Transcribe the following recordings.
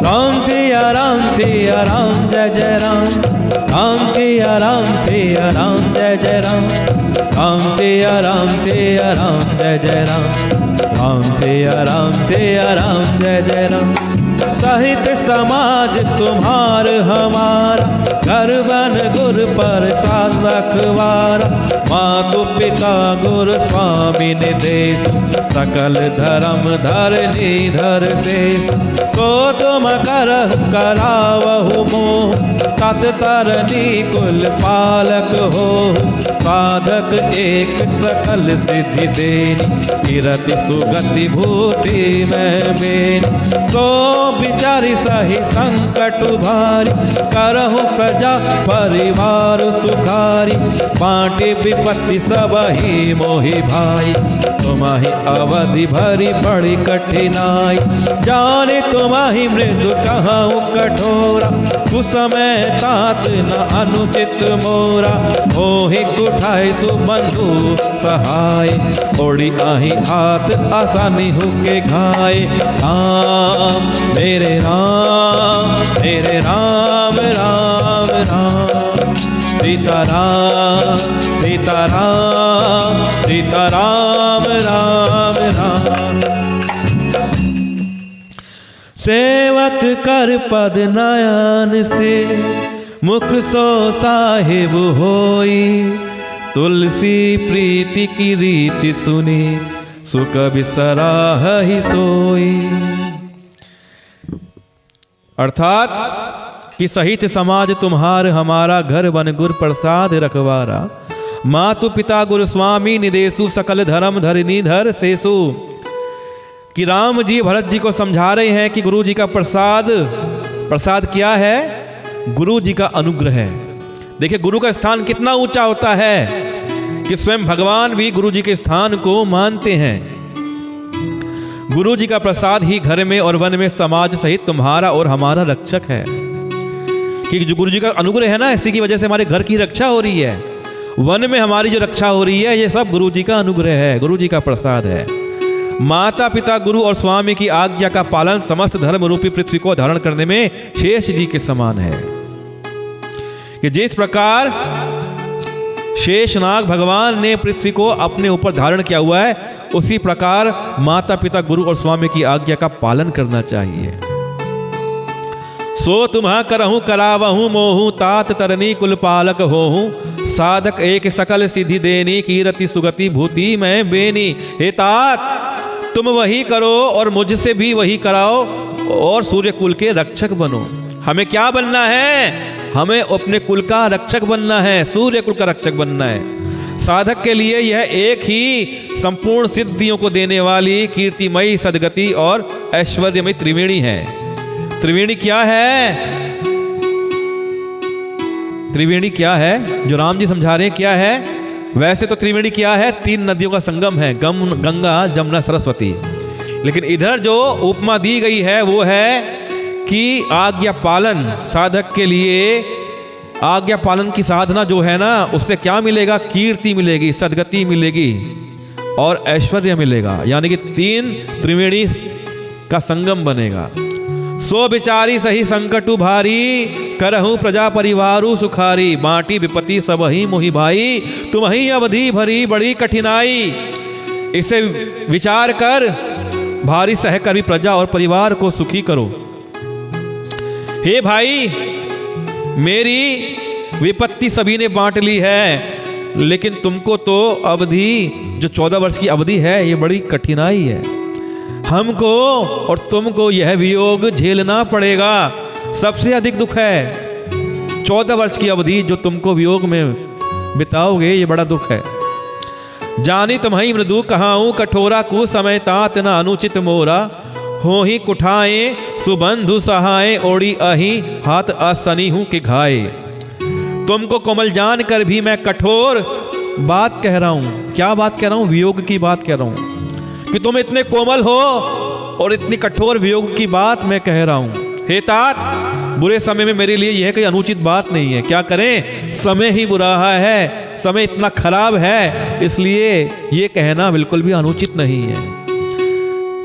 राम सिया राम सिया राम जय जय राम, राम सिया राम सिया राम जय जय राम, राम सिया राम सिया राम जय जय राम, राम सिया राम सिया राम जय जय राम। साहित्य समाज तुम्हार हमारा, घर बन गुर प्रसाद रखवारा, मातु पिता गुरु स्वामी निदेश, सकल धर्म धरनी धर से, सो तुम करह करावहु मोह, तत तरनी कुल पालक हो, साधक एक सकल सिद्धि देनी, कीरति सुगति भूति में बेनी, सो विचारी सही संकट भारी, करहु प्रजा परिवार सुखारी, बाँटे विपत्ति सब ही मोहि भाई, तुम्हारी अवधि भरी बड़ी कठिनाई, जाने तुम्हारी मृदु कहूँ कठोरा, कुसमय तात न अनुचित मोरा, मोहि कुठाई सुबंधु सहाय, ओढ़ी आही हाथ आसानी हुके घाय, राम मेरे राम मेरे राम राम राम, सीताराम सीताराम सीताराम राम राम। सेवक कर पद नयन से, मुख सो साहिब होई, तुलसी प्रीति की रीति सुनी, सुख बिसराह ही सोई। अर्थात कि साहित्य समाज तुम्हार हमारा, घर बन गुर प्रसाद रखवारा, मातु पिता गुरु स्वामी निदेशु, सकल धर्म धरनी धर सेसु। कि राम जी भरत जी को समझा रहे हैं कि गुरु जी का प्रसाद क्या है? गुरु जी का अनुग्रह है। देखिए गुरु का स्थान कितना ऊंचा होता है कि स्वयं भगवान भी गुरु जी के स्थान को मानते हैं। गुरु जी का प्रसाद ही घर में और वन में समाज सहित तुम्हारा और हमारा रक्षक है। कि जो गुरु जी का अनुग्रह है ना, इसी की वजह से हमारे घर की रक्षा हो रही है, वन में हमारी जो रक्षा हो रही है, ये सब गुरु जी का अनुग्रह है, गुरु जी का प्रसाद है। माता पिता गुरु और स्वामी की आज्ञा का पालन समस्त धर्म रूपी पृथ्वी को धारण करने में शेष जी के समान है। कि जिस प्रकार शेषनाग भगवान ने पृथ्वी को अपने ऊपर धारण किया हुआ है, उसी प्रकार माता पिता गुरु और स्वामी की आज्ञा का पालन करना चाहिए। सो तुम्हा करहूं करावहूं मोहू, तात तरनी कुल पालक होहूं, साधक एक सकल सिद्धि देनी, कीरति सुगति भूति में बेनी। हे तात तुम वही करो और मुझसे भी वही कराओ और सूर्य कुल के रक्षक बनो। हमें क्या बनना है? हमें अपने कुल का रक्षक बनना है, सूर्य कुल का रक्षक बनना है। साधक के लिए यह एक ही संपूर्ण सिद्धियों को देने वाली कीर्तिमयी सदगति और ऐश्वर्यमयी त्रिवेणी है। त्रिवेणी क्या है? त्रिवेणी क्या है जो राम जी समझा रहे हैं? क्या है? वैसे तो त्रिवेणी क्या है? 3 नदियों का संगम है, गंगा जमुना सरस्वती। लेकिन इधर जो उपमा दी गई है वो है कि आज्ञा पालन, साधक के लिए आज्ञा पालन की साधना जो है ना, उससे क्या मिलेगा? कीर्ति मिलेगी, सदगति मिलेगी और ऐश्वर्य मिलेगा। यानी कि 3 त्रिवेणी का संगम बनेगा। सो विचारी सही संकटु भारी, करहूं प्रजा परिवारु सुखारी, बाँटी विपत्ति सब ही मोहि भाई, तुम ही अवधि भरी बड़ी कठिनाई। इसे विचार कर भारी सहकर भी प्रजा और परिवार को सुखी करो। हे भाई, मेरी विपत्ति सभी ने बांट ली है, लेकिन तुमको तो अवधि जो 14 वर्ष की अवधि है, ये बड़ी कठिनाई है। हमको और तुमको यह वियोग झेलना पड़ेगा। सबसे अधिक दुख है 14 वर्ष की अवधि जो तुमको वियोग में बिताओगे, ये बड़ा दुख है। जानी तुम्हारी मृदु कहाऊं कठोरा, कु समय तात न अनुचित मोरा, हो ही कुठाए सुबंधु सहाय, ओढ़ी अही हाथ असनी हूं के घाये। तुमको कोमल जान कर भी मैं कठोर बात कह रहा हूं। क्या बात कह रहा हूं? वियोग की बात कह रहा हूं कि तुम इतने कोमल हो और इतनी कठोर वियोग की बात मैं कह रहा हूं। हे तात, बुरे समय में मेरे लिए यह कोई अनुचित बात नहीं है। क्या करें? समय ही बुरा है, समय इतना खराब है, इसलिए ये कहना बिल्कुल भी अनुचित नहीं है।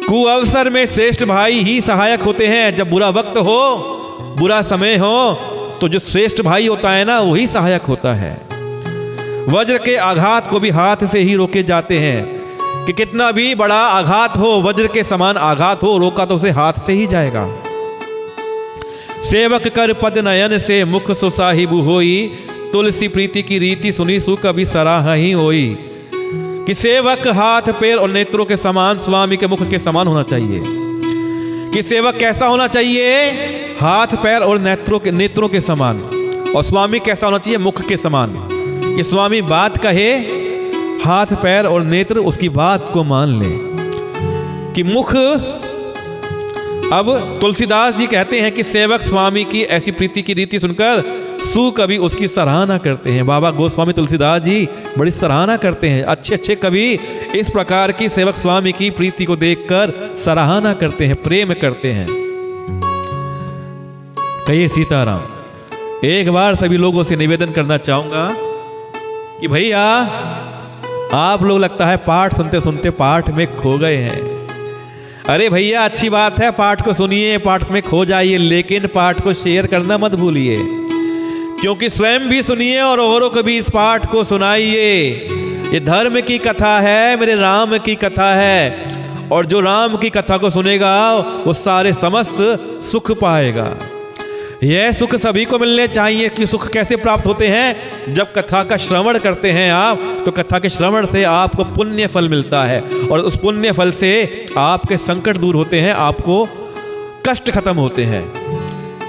कुअवसर में श्रेष्ठ भाई ही सहायक होते हैं। जब बुरा वक्त हो, बुरा समय हो, तो जो श्रेष्ठ भाई होता है ना, वही सहायक होता है। वज्र के आघात को भी हाथ से ही रोके जाते हैं, कि कितना भी बड़ा आघात हो, वज्र के समान आघात हो, रोका तो उसे हाथ से ही जाएगा। सेवक कर पद नयन से मुख सुसाहिबु होई, तुलसी प्रीति की रीति सुनी सु कभी सराह ही होई। कि सेवक हाथ पैर और नेत्रों के समान स्वामी के मुख के समान होना चाहिए। कि सेवक कैसा होना चाहिए? हाथ पैर और नेत्रों के समान। और स्वामी कैसा होना चाहिए? मुख के समान। कि स्वामी बात कहे, हाथ पैर और नेत्र उसकी बात को मान ले। कि मुख, अब तुलसीदास जी कहते हैं कि सेवक स्वामी की ऐसी प्रीति की रीति सुनकर सु कवि उसकी सराहना करते हैं। बाबा गोस्वामी तुलसीदास जी बड़ी सराहना करते हैं। अच्छे अच्छे कवि इस प्रकार की सेवक स्वामी की प्रीति को देखकर सराहना करते हैं, प्रेम करते हैं। कहिए सीताराम। एक बार सभी लोगों से निवेदन करना चाहूंगा कि भैया, आप लोग लगता है पाठ सुनते सुनते पाठ में खो गए हैं। अरे भैया, अच्छी बात है, पाठ को सुनिए, पाठ में खो जाइए, लेकिन पाठ को शेयर करना मत भूलिए। क्योंकि स्वयं भी सुनिए और औरों को भी इस पाठ को सुनाइए। ये धर्म की कथा है, मेरे राम की कथा है। और जो राम की कथा को सुनेगा वो सारे समस्त सुख पाएगा। यह सुख सभी को मिलने चाहिए। कि सुख कैसे प्राप्त होते हैं? जब कथा का श्रवण करते हैं आप, तो कथा के श्रवण से आपको पुण्य फल मिलता है, और उस पुण्य फल से आपके संकट दूर होते हैं, आपको कष्ट खत्म होते हैं।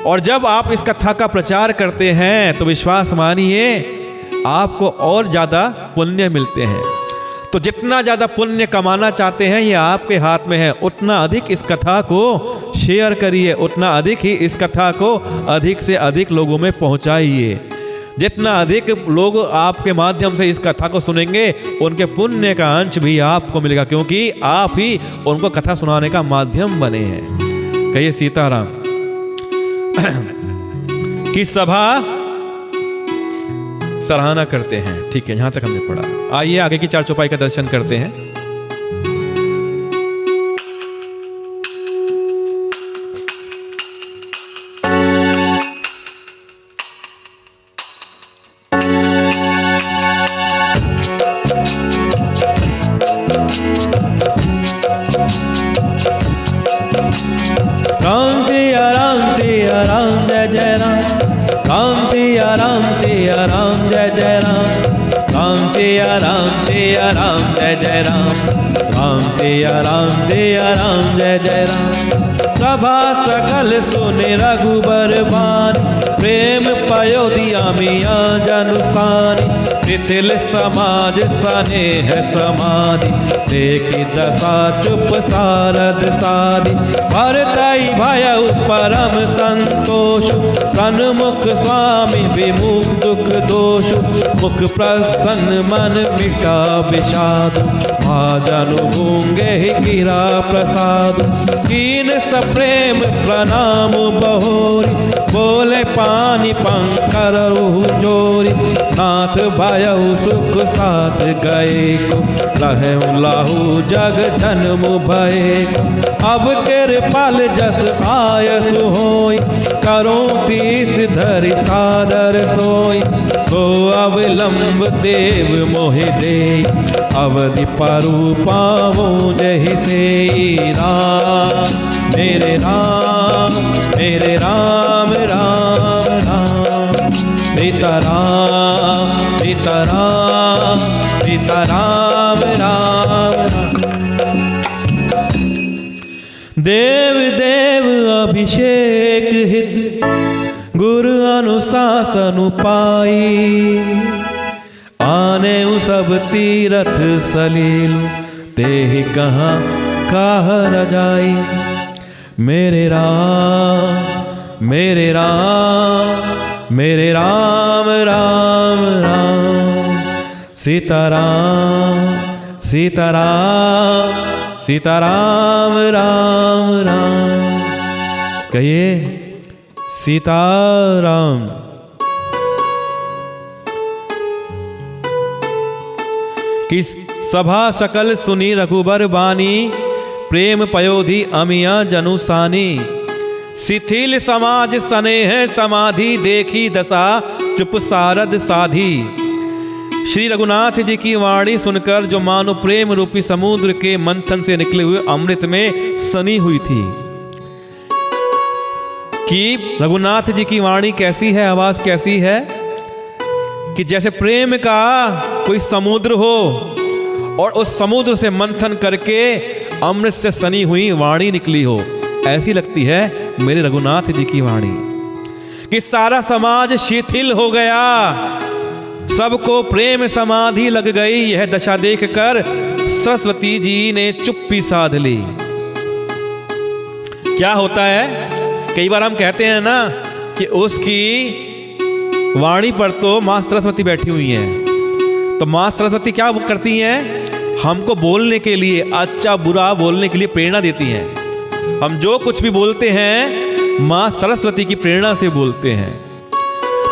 और जब आप इस कथा का प्रचार करते हैं तो विश्वास मानिए आपको और ज़्यादा पुण्य मिलते हैं। तो जितना ज़्यादा पुण्य कमाना चाहते हैं, ये आपके हाथ में है। उतना अधिक इस कथा को शेयर करिए, उतना अधिक ही इस कथा को अधिक से अधिक लोगों में पहुंचाइए। जितना अधिक लोग आपके माध्यम से इस कथा को सुनेंगे, उनके पुण्य का अंश भी आपको मिलेगा, क्योंकि आप ही उनको कथा सुनाने का माध्यम बने हैं। कहिए सीताराम। की सभा सराहना करते हैं। ठीक है, यहां तक हमने पढ़ा। आइए आगे की चार चौपाई का दर्शन करते हैं। राम सिया राम सिया राम जय जय राम। राम सिया राम सिया राम जय जय राम। राम सिया राम सिया राम जय जय राम। राम सिया राम सिया राम जय जय राम। सभा सकल सुने रघुबर बानी। प्रेम पयोधिया मिया जनुसानी। शिथिल समाज स्नेह समाधि। देखी दशा चुप सारद साधि। भरतई भयउ परम संतोष। सन्मुख स्वामी विमुख दुख दोष। मुख प्रसन्न मन मिटा विषाद। भाजनु गूंगे गिरा प्रसाद। कीन सप्रेम प्रणाम बहोरी। बोले पानी पंकर जोरी। नाथ भयउ सुख साथ गए को। रहु लाहू जग जन्म भय। अब कृपाल जस आयस होई। करो शीस धरि सादर सोई। सो अवलंब देव मोहि दे। अवधि परु पावो जहि से। राम मेरे राम मेरे राम राम राम। सीताराम सीताराम सीताराम राम। देव देव अभिषेक हित। गुरु अनुशासन पाई। आने सब तीरथ सलील। तेहि कहाँ काह रजाई। मेरे राम मेरे राम मेरे राम राम राम। सीताराम सीताराम सीताराम राम राम। कहिए सीताराम। कि सभा सकल सुनी रघुबर बानी। प्रेम पयोधि अमिया जनुसानी, शिथिल समाज स्नेह समाधि देखी दशा चुप सारद साधी। श्री रघुनाथ जी की वाणी सुनकर जो मानो प्रेम रूपी समुद्र के मंथन से निकले हुए अमृत में सनी हुई थी। कि रघुनाथ जी की वाणी कैसी है, आवाज कैसी है कि जैसे प्रेम का कोई समुद्र हो और उस समुद्र से मंथन करके अमृत से सनी हुई वाणी निकली हो, ऐसी लगती है मेरे रघुनाथ जी की वाणी। कि सारा समाज शिथिल हो गया, सबको प्रेम समाधि लग गई। यह दशा देखकर सरस्वती जी ने चुप्पी साध ली। क्या होता है, कई बार हम कहते हैं ना कि उसकी वाणी पर तो मां सरस्वती बैठी हुई हैं, तो मां सरस्वती क्या करती हैं, हमको बोलने के लिए, अच्छा बुरा बोलने के लिए प्रेरणा देती हैं। हम जो कुछ भी बोलते हैं मां सरस्वती की प्रेरणा से बोलते हैं।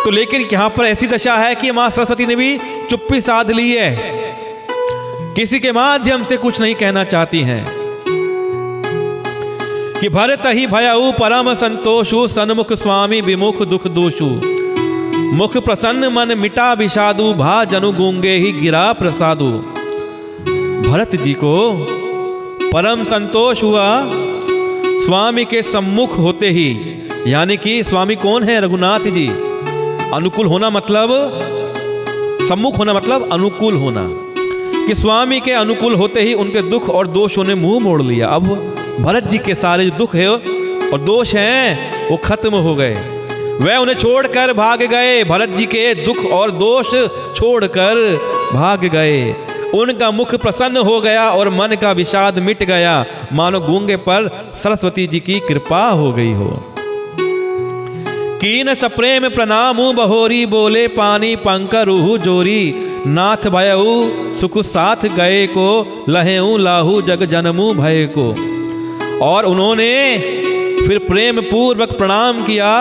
तो लेकिन यहां पर ऐसी दशा है कि मां सरस्वती ने भी चुप्पी साध ली है, किसी के माध्यम से कुछ नहीं कहना चाहती हैं। कि भरत ही भयऊ परम संतोषु, सन्मुख स्वामी विमुख दुख दोषु। मुख प्रसन्न मन मिटा विषादु, भा जनु गूंगे ही गिरा प्रसादु। भरत जी को परम संतोष हुआ स्वामी के सम्मुख होते ही, यानी कि स्वामी कौन है, रघुनाथ जी। अनुकूल होना मतलब, सम्मुख होना मतलब अनुकूल होना। कि स्वामी के अनुकूल होते ही उनके दुख और दोषों ने मुंह मोड़ लिया। अब भरत जी के सारे जो दुख है और दोष हैं वो खत्म हो गए, वह उन्हें छोड़कर भाग गए। भरत जी के दुख और दोष छोड़कर भाग गए। उनका मुख प्रसन्न हो गया और मन का विषाद मिट गया, मानो गूंगे पर सरस्वती जी की कृपा हो गई हो। कीन सप्रेम प्रणामु बहोरी, बोले पानी पंकरुहु जोरी। नाथ भयऊ सुख साथ गए को, लहेऊ लाहू जग जनमु भय को। और उन्होंने फिर प्रेम पूर्वक प्रणाम किया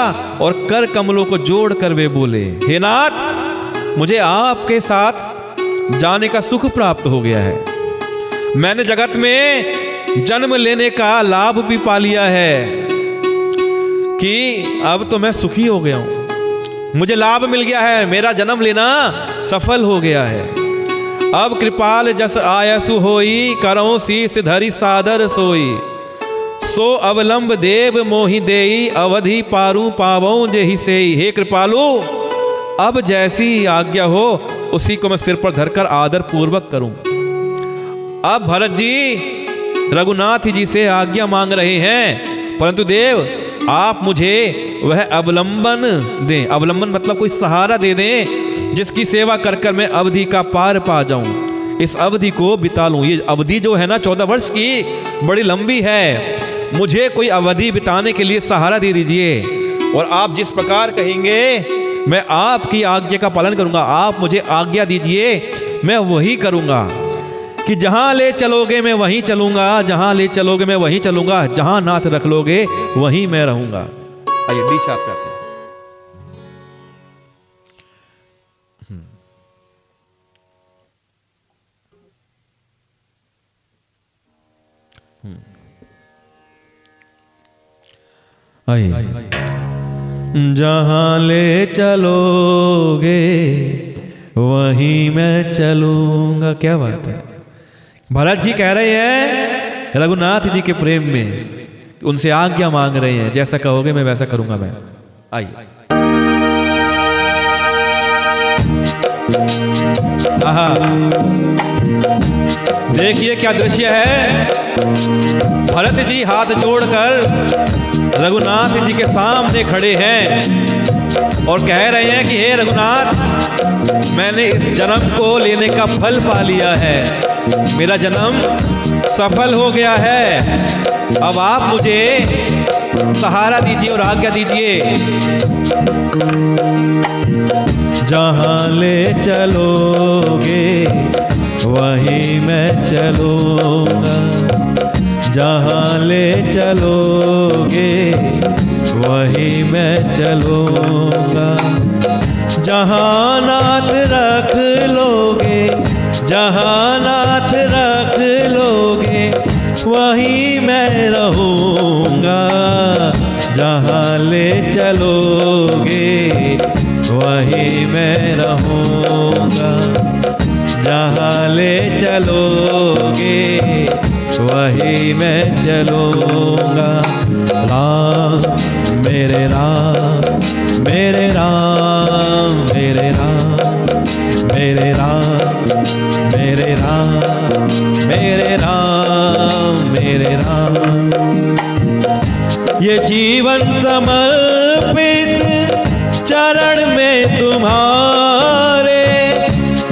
और कर कमलों को जोड़कर वे बोले, हे नाथ, मुझे आपके साथ जाने का सुख प्राप्त हो गया है। मैंने जगत में जन्म लेने का लाभ भी पा लिया है कि अब तो मैं सुखी हो गया हूं, मुझे लाभ मिल गया है, मेरा जन्म लेना सफल हो गया है। अब कृपाल जस आयसु होई, करऊं शीस धरि सादर सोई। सो अवलंब देव मोहि देई, अवधि पारू पावों जेहि सेई। हे कृपालु, अब जैसी आज्ञा हो उसी को मैं सिर पर धरकर आदर पूर्वक करूं। अब भरत जी रघुनाथ जी से आज्ञा मांग रहे हैं, परंतु देव आप मुझे वह अवलंबन दें। अवलंबन मतलब कोई सहारा दे दें जिसकी सेवा कर कर मैं अवधि का पार पा जाऊं, इस अवधि को बिता लूं। ये अवधि जो है ना 14 वर्ष की, बड़ी लंबी है। मुझे कोई अवधि बिताने के लिए सहारा दे दीजिए, और आप जिस प्रकार कहेंगे मैं आपकी आज्ञा का पालन करूंगा। आप मुझे आज्ञा दीजिए, मैं वही करूंगा। कि जहां ले चलोगे मैं वहीं चलूंगा, जहां ले चलोगे मैं वहीं चलूंगा, जहां नाथ रख लोगे वहीं मैं रहूंगा। आइए डी शार्प करते हैं। आइए। जहां ले चलोगे वहीं मैं चलूंगा। क्या बात है, भरत जी कह रहे हैं रघुनाथ जी के प्रेम में, उनसे आज्ञा मांग रहे हैं, जैसा कहोगे मैं वैसा करूंगा मैं। आइए। आहा, देखिए क्या दृश्य है। भरत जी हाथ जोड़कर रघुनाथ जी के सामने खड़े हैं और कह रहे हैं कि हे रघुनाथ, मैंने इस जन्म को लेने का फल पा लिया है, मेरा जन्म सफल हो गया है। अब आप मुझे सहारा दीजिए और आज्ञा दीजिए। जहाँ ले चलोगे वहीं मैं चलूँगा, जहाँ ले चलोगे वहीं मैं चलूँगा। जहाँ नाथ रख लोगे, जहाँ नाथ रख लोगे वहीं मैं रहूँगा। जहाँ ले चलोगे वहीं मैं रहूँगा। जहाँ ले चलोगे वहीं मैं चलूँगा। राम मेरे राम मेरे राम मेरे राम मेरे राम मेरे राम मेरे राम मेरे राम। ये जीवन समर्पित चरण में तुम्हारे,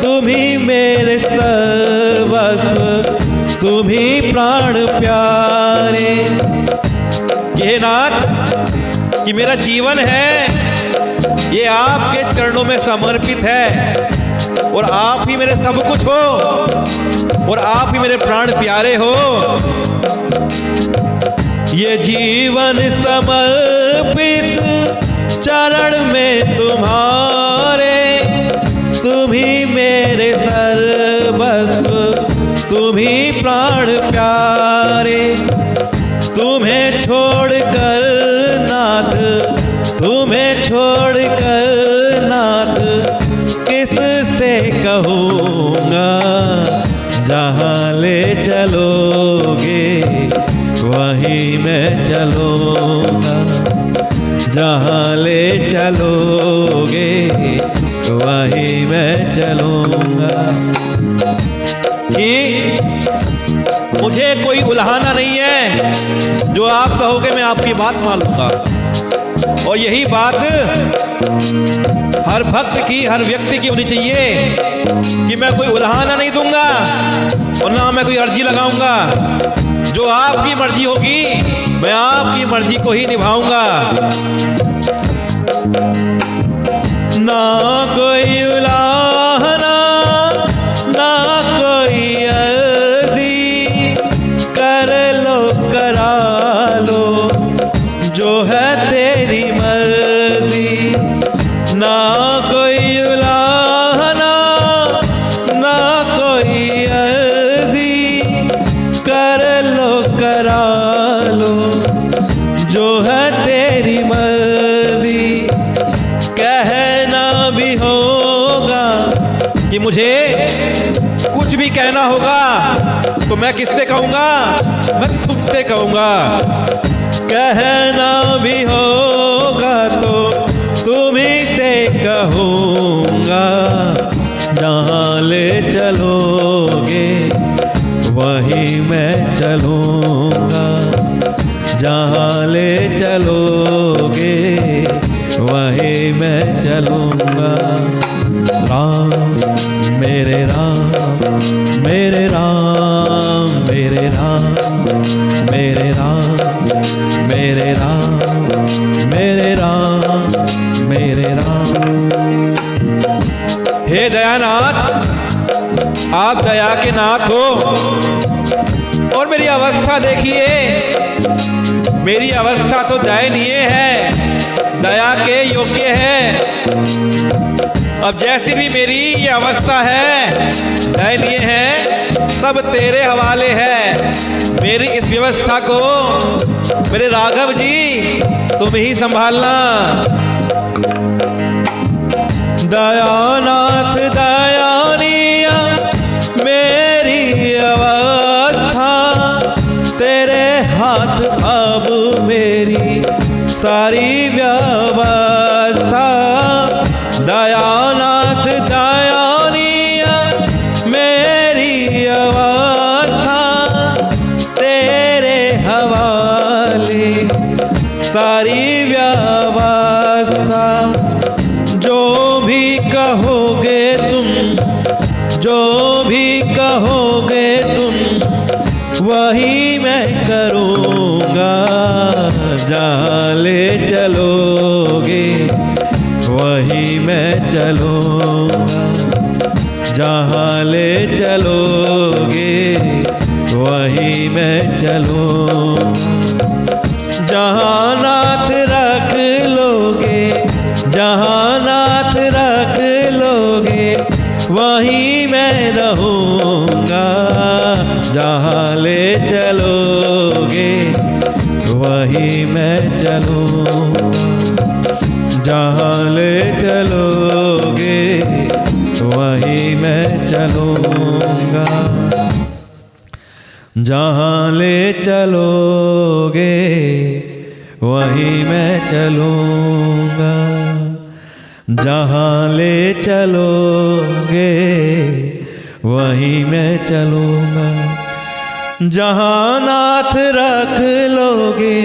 तुम ही मेरे सर्वस्व, तुम ही प्राण प्यारे। ये नाथ कि मेरा जीवन है ये आपके चरणों में समर्पित है, और आप ही मेरे सब कुछ हो, और आप ही मेरे प्राण प्यारे हो। ये जीवन समर्पित चरण में तुम्हारे, तुम ही मेरे सर्वस्व, तुम ही प्राण प्यारे। तुम्हें छोड़कर नाथ, तुम्हें छोड़कर नाथ किससे कहूँगा। जहाँ ले चलोगे वहीं मैं चलूँगा। जहाँ ले चलोगे वहीं मैं चलूँगा। कि मुझे कोई उल्हाना नहीं है, जो आप कहोगे मैं आपकी बात मान लूँगा। और यही बात हर भक्त की, हर व्यक्ति की होनी चाहिए कि मैं कोई उल्हाना नहीं दूंगा और ना मैं कोई अर्जी लगाऊंगा। जो आपकी मर्जी होगी मैं आपकी मर्जी को ही निभाऊंगा। ना कोई उल्हाना ना कोई अर्जी, कर लो करा लो जो है तेरी मर्जी। ना कोई उल्हाना ना कोई अर्जी, कर लो करा लो जो है तेरी मर्जी। कहना भी होगा कि मुझे कुछ भी कहना होगा तो मैं किससे कहूँगा, मैं तुमसे कहूँगा। कहना भी होगा तो तुम्हीं से कहूँगा। जहाँ ले चलोगे वहीं मैं चलूँगा। जहाँ ले चलोगे वहीं मैं चलूँगा। राम मेरे राम मेरे राम मेरे राम मेरे राम मेरे राम मेरे राम मेरे राम। हे दयानाथ, आप दया के नाथ हो, और मेरी अवस्था देखिए, मेरी अवस्था तो दयनीय है, दया के योग्य है। अब जैसी भी मेरी ये अवस्था है, दयनीय है, सब तेरे हवाले है। मेरी इस व्यवस्था को मेरे राघव जी तुम ही संभालना। दयानाथ दयानीय मेरी अवस्था, तेरे हाथ अब मेरी सारी व्यवस्था। दयानाथ दयानीय मेरी अवस्था, तेरे हवाले सारी व्यवस्था। जो भी कहोगे तुम, जो भी कहोगे तुम, वही मैं करूँगा। जहाँ ले चलोगे वहीं मैं चलूँगा। जहाँ ले चलोगे वहीं मैं चलूँगा। जहाँ नाथ रख लोगे, जहाँ नाथ रख लोगे वहीं मैं रहूँगा। जहाँ ले चलो जहाँ ले चलोगे वहीं मैं चलूँगा, जहाँ ले चलोगे वहीं मैं चलूँगा, जहाँ ले चलोगे वहीं मैं चलूँगा, जहाँ नाथ रख लोगे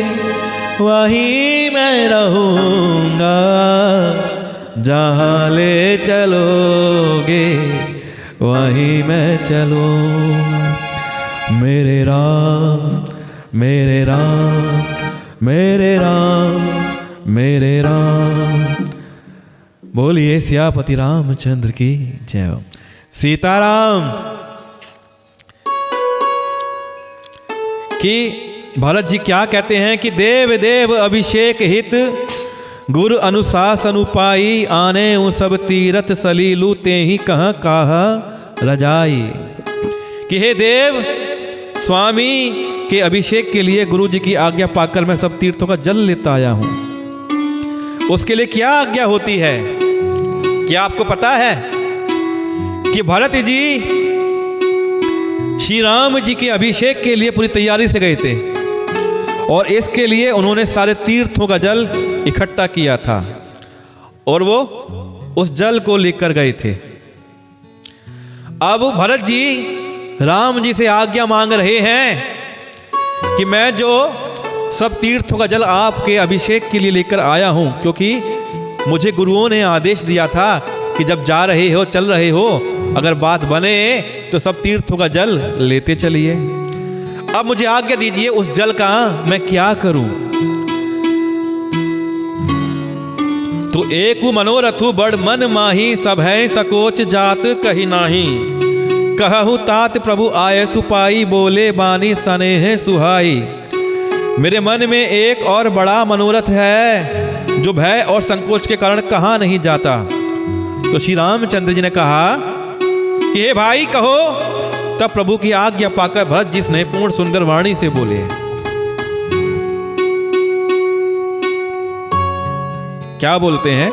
वहीं मैं रहूँगा, जहाँ ले चलोगे वहीं मैं चलूँगा। मेरे राम मेरे राम मेरे राम मेरे राम। बोलिए सियापति रामचंद्र की जय हो। सीताराम कि भरत जी क्या कहते हैं कि देव देव अभिषेक हित गुरु अनुशासन उपाई, आने ऊ सब तीरथ सलीलू ते ही कहाँ कहा रजाई। कि हे देव, स्वामी के अभिषेक के लिए गुरु जी की आज्ञा पाकर मैं सब तीर्थों का जल लेता आया हूं। उसके लिए क्या आज्ञा होती है? क्या आपको पता है कि भरत जी श्री राम जी के अभिषेक के लिए पूरी तैयारी से गए थे और इसके लिए उन्होंने सारे तीर्थों का जल इकट्ठा किया था और वो उस जल को लेकर गए थे। अब भरत जी राम जी से आज्ञा मांग रहे हैं कि मैं जो सब तीर्थों का जल आपके अभिषेक के लिए लेकर आया हूं, क्योंकि मुझे गुरुओं ने आदेश दिया था कि जब जा रहे हो, चल रहे हो, अगर बात बने तो सब तीर्थों का जल लेते चलिए। अब मुझे आज्ञा दीजिए उस जल का मैं क्या करूं। तो एक मनोरथु बड़ मन माही, सब है सकोच जात कही नाही। कहु तात प्रभु आए सुपाई, बोले बानी सनेह सुहाई। मेरे मन में एक और बड़ा मनोरथ है जो भय और संकोच के कारण कहा नहीं जाता। तो श्री रामचंद्र जी ने कहा कि हे भाई कहो। तब प्रभु की आज्ञा पाकर भरत जी ने पूर्ण सुंदर वाणी से बोले। क्या बोलते हैं?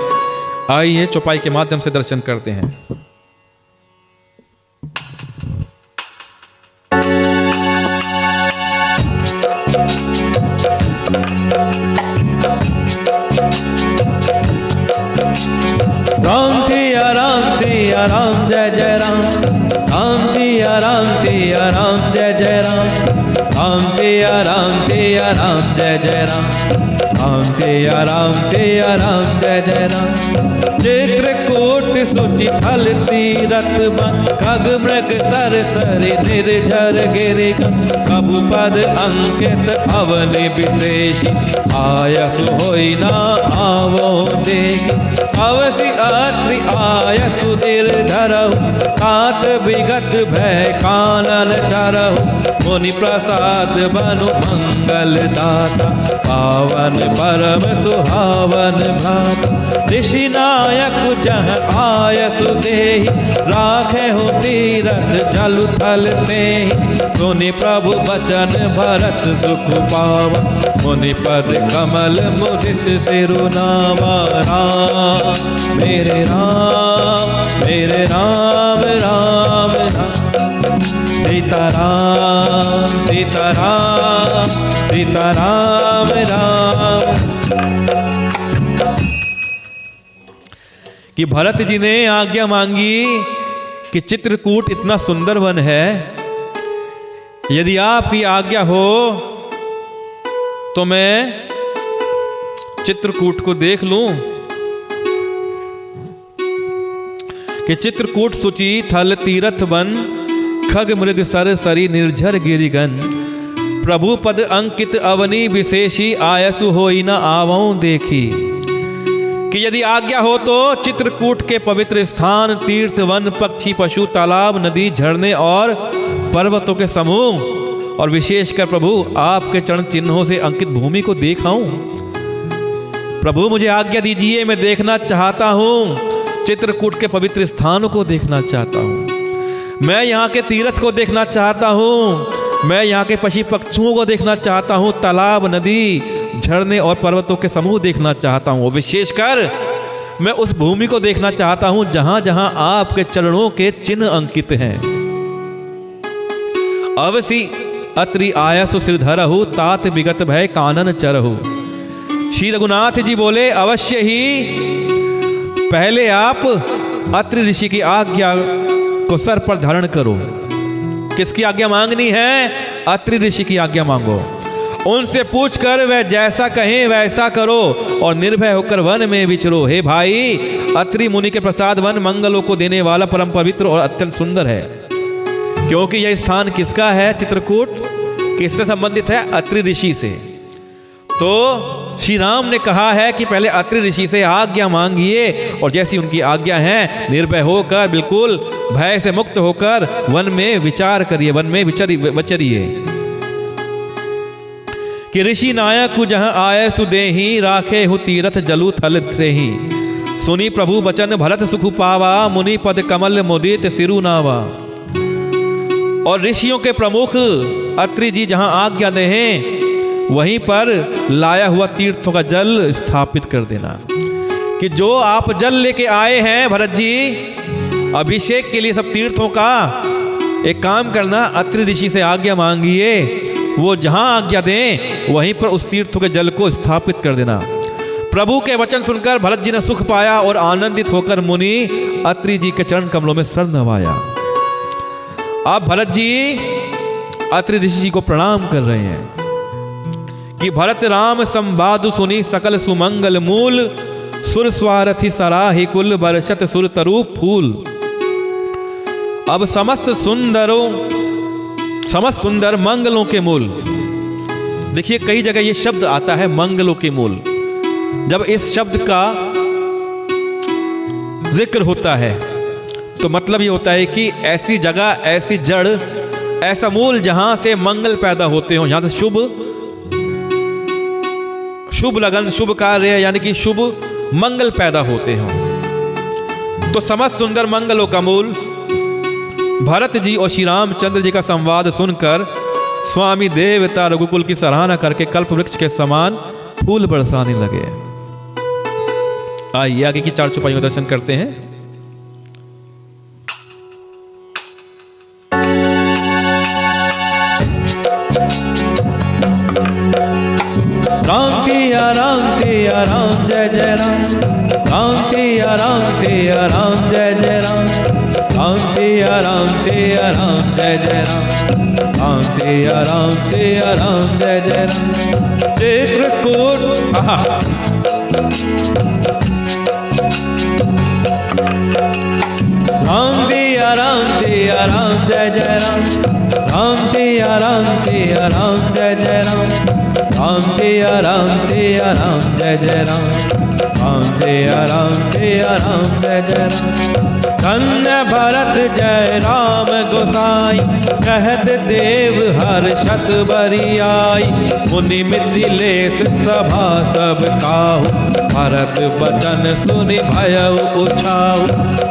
आइए चौपाई के माध्यम से दर्शन करते हैं। राम सिया राम जय जय राम, राम सिया राम जय जय राम, राम सिया राम जय जय राम, राम सिया राम जय जय राम। चित्रकूट सुचि फल तीरथ बन, खग मृग सर सरि निर्झर गिरि, कबु पद अंकित अवनि विशेषी, आयसु होई ना आवो देखी। अवसि अत्रि आयसु निर्धरहु, तात विगत भय कानन चरहु। मुनि प्रसाद बनु मंगल दाता, पावन परम सुहावन भाता। ऋषि नायक जह आयसु देहि, राखे हो तीरथ जल थल तेहि। सुनि प्रभु बचन भरत सुख पावा, मुनि पद कमल मुदित सिरु नावा। राम मेरे राम राम राम सीताराम सीताराम सीताराम राम। कि भरत जी ने आज्ञा मांगी कि चित्रकूट इतना सुंदर वन है, यदि आपकी आज्ञा हो तो मैं चित्रकूट को देख लूं। कि चित्रकूट सुचि थल तीरथ बन, खग मृग सर सरी निर्झर गिरिगन। प्रभु पद अंकित अवनि विशेषी, आयसु होई न आवऊं देखी। कि यदि आज्ञा हो तो चित्रकूट के पवित्र स्थान, तीर्थ, वन, पक्षी, पशु, तालाब, नदी, झरने और पर्वतों के समूह और विशेषकर प्रभु आपके चरण चिन्हों से अंकित भूमि को देखाऊं। प्रभु मुझे आज्ञा दीजिए, मैं देखना चाहता हूं, चित्रकूट के पवित्र स्थानों को देखना चाहता हूं। मैं यहाँ के तीर्थ को देखना चाहता हूं, मैं यहाँ के पक्षी पक्षियों को देखना चाहता हूं, तालाब, नदी, झरने और पर्वतों के समूह देखना चाहता हूँ। विशेषकर मैं उस भूमि को देखना चाहता हूँ जहां जहां आपके चरणों के चिन्ह अंकित हैं। अवसी अत्रि आयसु सिरधरहु तात विगत भय कानन चरहु। श्री रघुनाथ जी बोले, अवश्य ही पहले आप अत्रि ऋषि की आज्ञा को सर पर धारण करो। किसकी आज्ञा मांगनी है? अत्रि ऋषि की आज्ञा मांगो। उनसे पूछकर वह जैसा कहें वैसा करो और निर्भय होकर वन में विचरो। हे भाई, अत्रि मुनि के प्रसाद वन मंगलों को देने वाला परम पवित्र और अत्यंत सुंदर है। क्योंकि यह स्थान किसका है? चित्रकूट किससे संबंधित है? अत्रि ऋषि से। तो श्री राम ने कहा है कि पहले अत्रि ऋषि से आज्ञा मांगिए और जैसी उनकी आज्ञा है निर्भय होकर, बिल्कुल भय से मुक्त होकर वन में विचार करिए, वन में विचरिए। कि ऋषि नायक जहां आए सुदेही राखे हु तीरथ जलु थल से ही। सुनी प्रभु बचन भरत सुख पावा मुनि पद कमल मुदित सिरु नावा। और ऋषियों के प्रमुख अत्रि जी जहां आज्ञा दें वहीं पर लाया हुआ तीर्थों का जल स्थापित कर देना। कि जो आप जल लेके आए हैं भरत जी अभिषेक के लिए सब तीर्थों का, एक काम करना, अत्रि ऋषि से आज्ञा मांगिए, वो जहां आज्ञा दें वहीं पर उस तीर्थों के जल को स्थापित कर देना। प्रभु के वचन सुनकर भरत जी ने सुख पाया और आनंदित होकर मुनि अत्रि जी के चरण कमलों में सर नवाया। अब भरत जी अत्रि ऋषि जी को प्रणाम कर रहे हैं कि भरत राम संवादु सुनी सकल सुमंगल मूल सुर स्वारथी सराहि कुल बरसत सुर तरु फूल। अब समस्त सुंदर मंगलों के मूल। देखिए कई जगह ये शब्द आता है मंगलों के मूल। जब इस शब्द का जिक्र होता है तो मतलब ये होता है कि ऐसी जगह, ऐसी जड़, ऐसा मूल जहां से मंगल पैदा होते हो, जहां से शुभ लगन, शुभ कार्य यानी कि शुभ मंगल पैदा होते हों। तो समस्त सुंदर मंगलों का मूल। भरत जी और श्री रामचंद्र जी का संवाद सुनकर स्वामी देवता रघुकुल की सराहना करके कल्प वृक्ष के समान फूल बरसाने लगे। आइए आगे की चार चौपाइयों का दर्शन करते हैं। राम सिया राम जय जय राम। राम सिया राम जय जय राम। राम सिया राम जय जय राम। राम सिया राम जय जय राम। चित्रकूट राम सिया राम जय जय राम। राम सिया राम जय जय राम। राम सिया राम जय जय राम। राम सिया राम जय जय राम। धन्य भरत जय राम गोसाई कहत देव हर्षत बरियाई। मुनि मिथिलेश सभा सब काहू भरत बचन सुनि भयउ उछाऊ।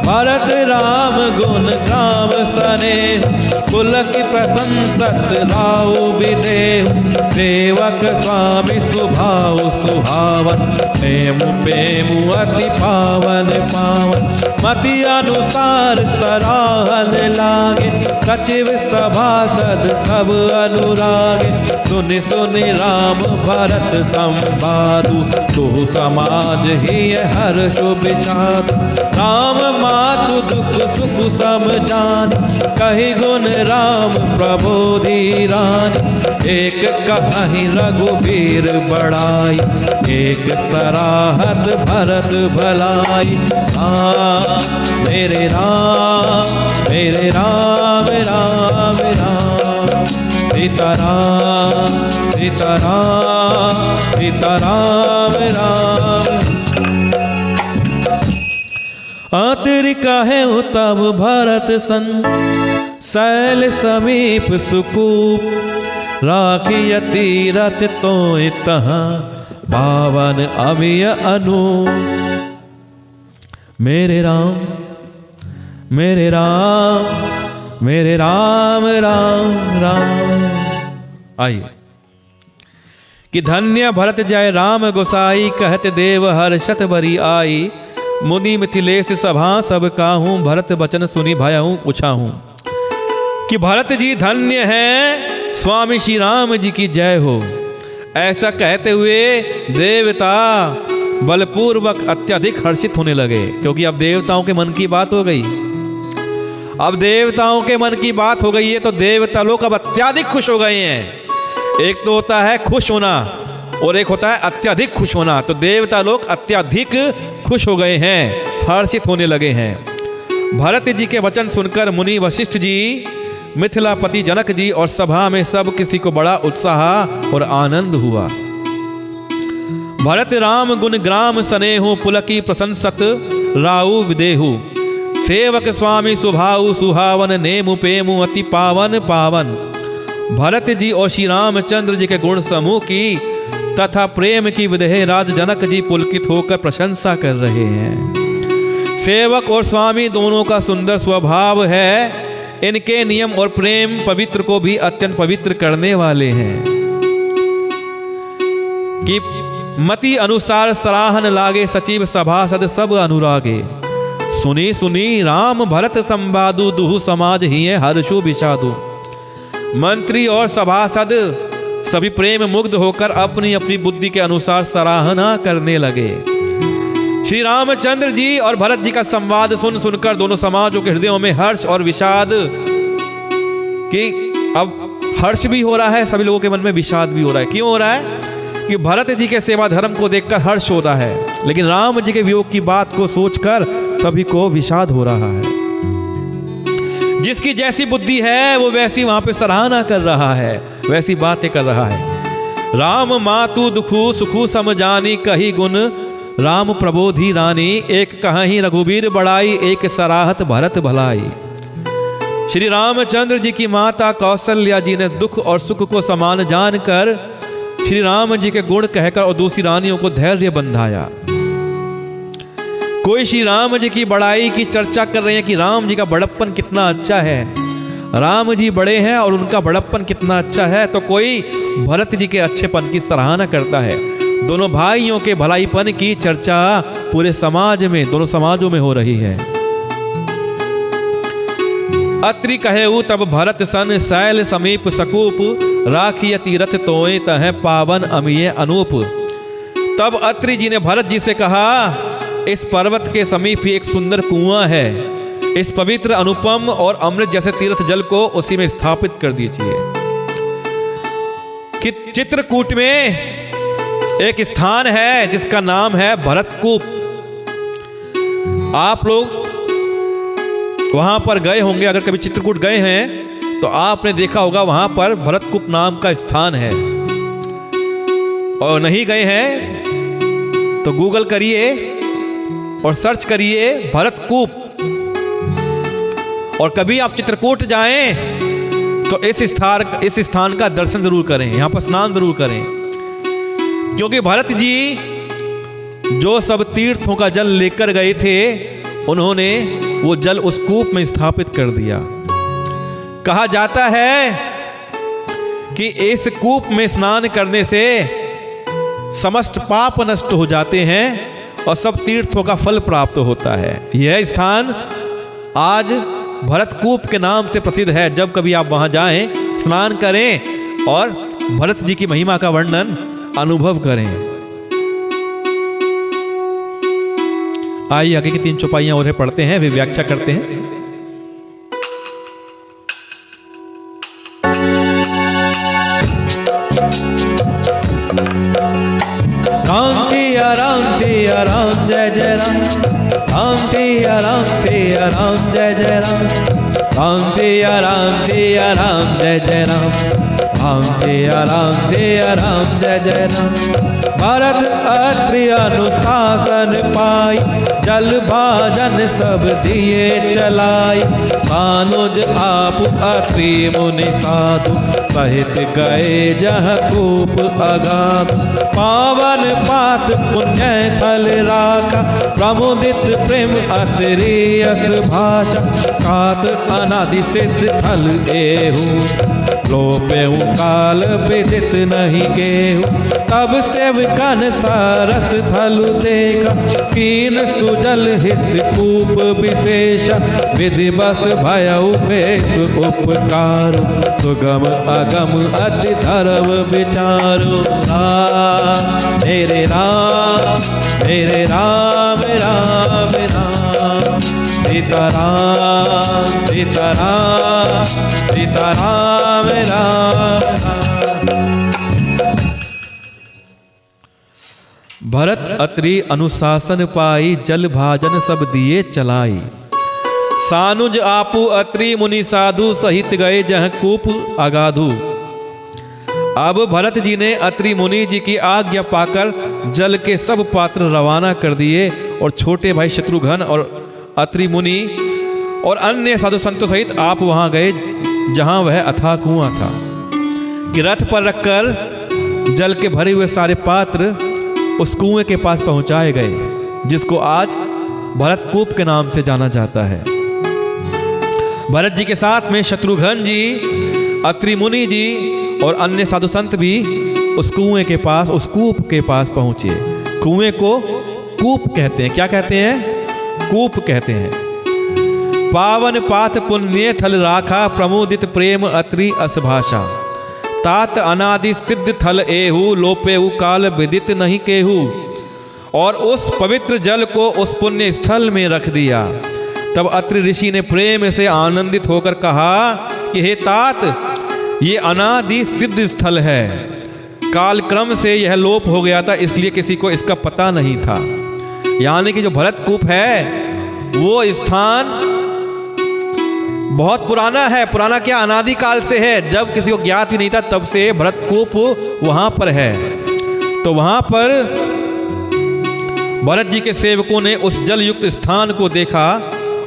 भरत राम गुण ग्राम सनेहु पुलक प्रशंसत राउ विदेहु। सेवक स्वामी सुभाव सुहावन प्रेमु अति पावन पावन। मति अनुसार सराहन लागे सचिव सभासद सब अनुरागे। सुनि सुनि राम भरत संवादु तु समाज ही हर्ष विषाद। राम मातु दुख सुख सम जान कहि गुण राम प्रबोधि रानी। एक कहि रघुबीर बड़ाई एक सराहत भरत भलाई। मेरे राम राम राम सीताराम सीताराम सीताराम राम। आतिर काहे तब भरत सन शैल समीप सुकूप। राखिय तीरथ तोय तहाँ पावन अमिय अनूप। मेरे राम राम राम। आइए कि धन्य भरत जय राम गोसाई, कहत देव हर्षत बरी आई। मुनि मिथिलेश सभा सब काहूँ, भरत बचन सुनी भयहूँ उछाहूँ। कि भरत जी धन्य हैं, स्वामी श्री राम जी की जय हो। ऐसा कहते हुए देवता बलपूर्वक अत्यधिक हर्षित होने लगे, क्योंकि अब देवताओं के मन की बात हो गई। अब देवताओं के मन की बात हो गई है तो देवता लोग अब अत्यधिक खुश हो गए हैं। एक तो होता है खुश होना और एक होता है अत्यधिक खुश होना। तो देवता लोग अत्यधिक खुश हो गए हैं, हर्षित होने लगे हैं। भरत जी के वचन सुनकर मुनि वशिष्ठ जी, मिथिलापति जनक जी और सभा में सब किसी को बड़ा उत्साह और आनंद हुआ। भरत राम गुण ग्राम स्नेहु, पुलकी प्रशंसत राउ विदेहु। सेवक स्वामी सुभाऊ सुहावन, नेमु पेमु अति पावन पावन। भरत जी और श्री रामचंद्र जी के गुण समूह की तथा प्रेम की विदेह राज जनक जी पुलकित होकर प्रशंसा कर रहे हैं। सेवक और स्वामी दोनों का सुंदर स्वभाव है। इनके नियम और प्रेम पवित्र को भी अत्यंत पवित्र करने वाले हैं। कि मति अनुसार सराहन लागे, सचिव सभासद सब अनुरागे। सुनी सुनी राम भरत संवादु, दुहु समाज ही है हर्षु विषादु। मंत्री और सभासद सभी प्रेम मुग्ध होकर अपनी अपनी बुद्धि के अनुसार सराहना करने लगे। श्री रामचंद्र जी और भरत जी का संवाद सुन सुनकर दोनों समाजों के हृदयों में हर्ष और विषाद, कि अब हर्ष भी हो रहा है, सभी लोगों के मन में विषाद भी हो रहा है। क्यों हो रहा है? कि भरत जी के सेवा धर्म को देखकर हर्ष हो रहा है, लेकिन राम जी के वियोग की बात को सोचकर सभी को विषाद हो रहा है। जिसकी जैसी बुद्धि है वो वैसी वहां पे सराहना कर रहा है, वैसी बातें कर रहा है। राम मातु दुखु सुखु समझानी, कही गुण राम प्रबोधि रानी। एक कहीं रघुबीर बड़ाई, एक सराहत भरत भलाई। श्री रामचंद्र जी की माता कौशल्या जी ने दुख और सुख को समान जानकर श्री राम जी के गुण कहकर और दूसरी रानियों को धैर्य बंधाया। कोई श्री राम जी की बड़ाई की चर्चा कर रहे हैं कि राम जी का बड़प्पन कितना अच्छा है, राम जी बड़े हैं और उनका बड़प्पन कितना अच्छा है। तो कोई भरत जी के अच्छेपन की सराहना करता है। दोनों भाइयों के भलाईपन की चर्चा पूरे समाज में, दोनों समाजों में हो रही है। अत्रि कहेऊ तब भरत सन, शैल समीप सकूप। राखिय तीरथ तोय तह, पावन अमिय अनूप। तब अत्रि जी ने भरत जी से कहा, इस पर्वत के समीप ही एक सुंदर कुआं है। इस पवित्र अनुपम और अमृत जैसे तीर्थ जल को उसी में स्थापित कर दीजिए। कि चित्रकूट में एक स्थान है जिसका नाम है भरतकूप। आप लोग वहां पर गए होंगे, अगर कभी चित्रकूट गए हैं तो आपने देखा होगा वहां पर भरतकूप नाम का स्थान है। और नहीं गए हैं तो गूगल करिए और सर्च करिए भरतकूप। और कभी आप चित्रकूट जाएं तो इस स्थान का दर्शन जरूर करें, यहां पर स्नान जरूर करें। क्योंकि भरत जी जो सब तीर्थों का जल लेकर गए थे, उन्होंने वो जल उस कूप में स्थापित कर दिया। कहा जाता है कि इस कूप में स्नान करने से समस्त पाप नष्ट हो जाते हैं और सब तीर्थों का फल प्राप्त होता है। यह स्थान आज भरतकूप के नाम से प्रसिद्ध है। जब कभी आप वहां जाएं, स्नान करें और भरत जी की महिमा का वर्णन अनुभव करें। आइए आगे की 3 चौपाइयां और पढ़ते हैं, वे व्याख्या करते हैं। राम सिया राम सिया राम जय जय राम। राम सिया राम सिया राम जय जय राम। राम सिया राम सिया राम जय जय राम। राम सिया राम जय जय राम। भरत अत्रि अनुशासन पाई, जल भाजन सब दिए चलाई। कानुज आप अत्रि मुनि साधु, सहित गए जह कूप अगाध। पावन पात पुण्य फल राखा, प्रमुदित प्रेम अत्रि यस भाषा। कात अनादि सिद्ध फल एहू, लोपेऊ काल विदित नहीं केहू। तब सेवकन सारस थलु देखा, कीन सुजल हित कूप विशेष। विधि बस भयउ भेषु उपकारो, सुगम अगम अति धर्म विचारो। मेरे राम मेरे राम राम राम, सीताराम सीताराम सीताराम राम। भरत अत्रि अनुशासन पाई, जल भाजन सब दिए चलाई। सानुज आपू अत्रि मुनि साधु, सहित गए जह कूप अगाधु। अब भरत जी ने अत्रि मुनि जी की आज्ञा पाकर जल के सब पात्र रवाना कर दिए और छोटे भाई शत्रुघ्न और अत्रि मुनि और अन्य साधु संतों सहित आप वहां गए जहां वह अथाह कुआं था, कि रथ पर रखकर जल के भरे हुए सारे पात्र उस कुएं के पास पहुंचाए गए, जिसको आज भरतकूप के नाम से जाना जाता है। भरत जी के साथ में शत्रुघ्न जी, अत्रि मुनि जी और अन्य साधु संत भी उस कुएं के पास, उस कूप के पास पहुंचे। कुएं को कूप कहते हैं। क्या कहते हैं? कूप कहते हैं। पावन पाथ पुण्य थल राखा, प्रमुदित प्रेम अत्रि अस भाषा। तात अनादि सिद्ध थल एहू, लोपेहू काल विदित नहीं केहू। और उस पवित्र जल को उस पुण्य स्थल में रख दिया। तब अत्रि ऋषि ने प्रेम से आनंदित होकर कहा कि हे तात, ये अनादि सिद्ध स्थल है, कालक्रम से यह लोप हो गया था, इसलिए किसी को इसका पता नहीं था। यानी कि जो भरतकूप है वो स्थान बहुत पुराना है। पुराना क्या, अनादि काल से है। जब किसी को ज्ञात भी नहीं था तब से भरतकूप वहां पर है। तो वहां पर भरत जी के सेवकों ने उस जल युक्त स्थान को देखा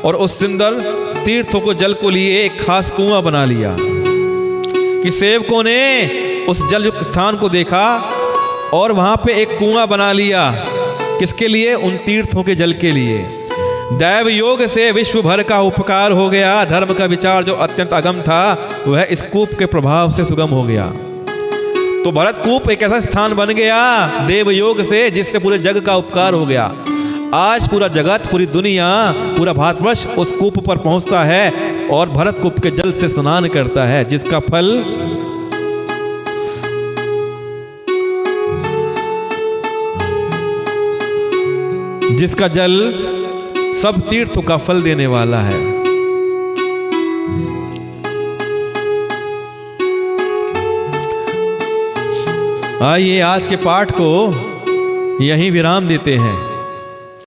और उस सुंदर तीर्थों को जल को लिए एक खास कुआं बना लिया। कि सेवकों ने उस जल युक्त स्थान को देखा और वहां पे एक कुआं बना लिया। किसके लिए? उन तीर्थों के जल के लिए। दैव योग से विश्व भर का उपकार हो गया। धर्म का विचार जो अत्यंत अगम था वह इस कूप के प्रभाव से सुगम हो गया। तो भरतकूप एक ऐसा स्थान बन गया देव योग से, जिससे पूरे जग का उपकार हो गया। आज पूरा जगत, पूरी दुनिया, पूरा भारतवर्ष उस कूप पर पहुंचता है और भरतकूप के जल से स्नान करता है, जिसका फल जिसका जल सब तीर्थों का फल देने वाला है। आइए आज के पाठ को यहीं विराम देते हैं।